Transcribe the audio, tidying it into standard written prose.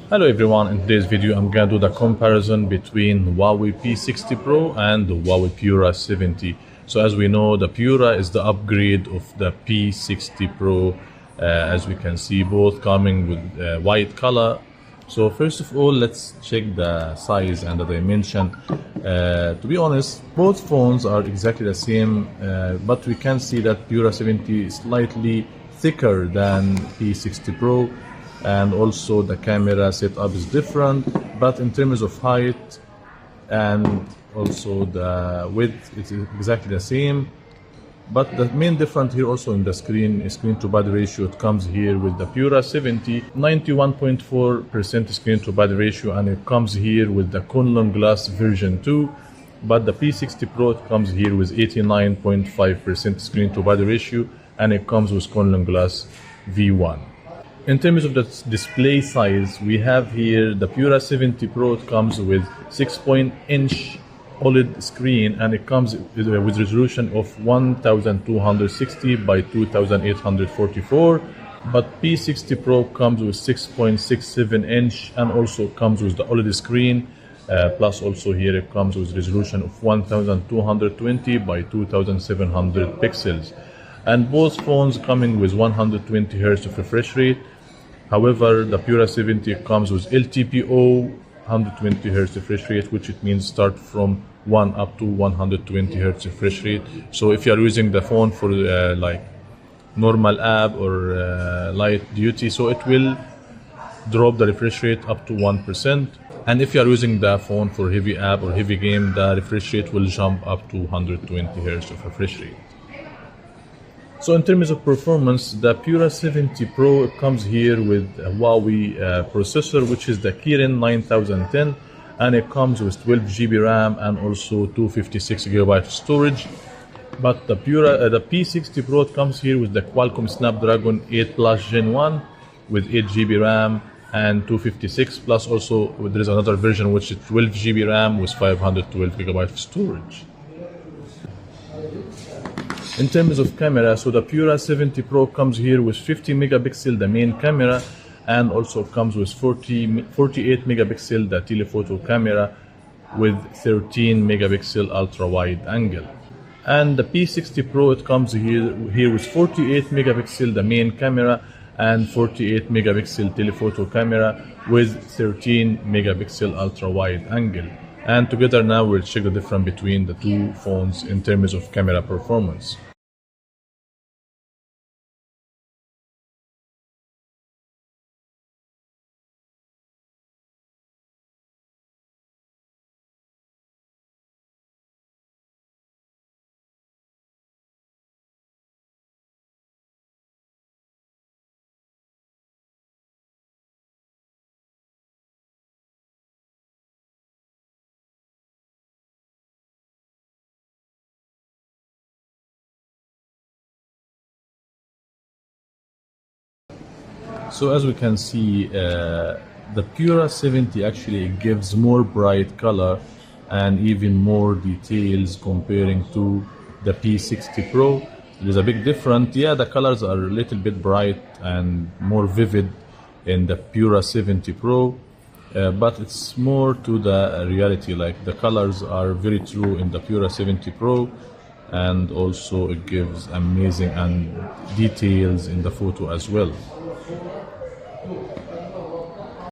Hello everyone, in today's video I'm gonna do the comparison between Huawei P60 Pro and the Huawei Pura 70. So as we know, the Pura is the upgrade of the P60 Pro. As we can see, both coming with white color. So first of all, let's check the size and the dimension. To be honest, both phones are exactly the same, but we can see that Pura 70 is slightly thicker than P60 Pro, and also the camera setup is different, but in terms of height and also the width, it's exactly the same. But the main difference here also in the screen to body ratio. It comes here with the Pura 70 91.4% screen to body ratio, and it comes here with the Kunlun Glass version 2. But the P60 Pro, it comes here with 89.5% screen to body ratio, and it comes with Kunlun Glass V1. In terms of the display size, we have here the Pura 70 Pro. It comes with 6-inch OLED screen, and it comes with resolution of 1260 by 2844. But P60 Pro comes with 6.67 inch and also comes with the OLED screen. Plus also here it comes with resolution of 1220 by 2700 pixels. And both phones coming with 120 Hz of refresh rate. However, the Pura 70 comes with LTPO 120 Hz refresh rate, which it means start from 1 up to 120 Hz refresh rate. So if you are using the phone for like normal app or light duty, so it will drop the refresh rate up to 1%. And if you are using the phone for heavy app or heavy game, the refresh rate will jump up to 120 Hz of refresh rate. So in terms of performance, the Pura 70 Pro comes here with a Huawei processor, which is the Kirin 9010, and it comes with 12 GB RAM and also 256 GB storage. But the P60 Pro comes here with the Qualcomm Snapdragon 8 Plus Gen 1 with 8 GB RAM and 256, plus also there is another version which is 12 GB RAM with 512 GB storage. In terms of camera, so the Pura 70 Pro comes here with 50 megapixel the main camera, and also comes with 48 megapixel the telephoto camera with 13 megapixel ultra wide angle. And the P60 Pro, it comes here with 48 megapixel the main camera and 48 megapixel telephoto camera with 13 megapixel ultra wide angle. And together now we'll check the difference between the two phones in terms of camera performance. So as we can see, the Pura 70 actually gives more bright color and even more details comparing to the P60 Pro. There's a big difference. Yeah, the colors are a little bit bright and more vivid in the Pura 70 Pro, but it's more to the reality. Like the colors are very true in the Pura 70 Pro, and also it gives amazing and details in the photo as well.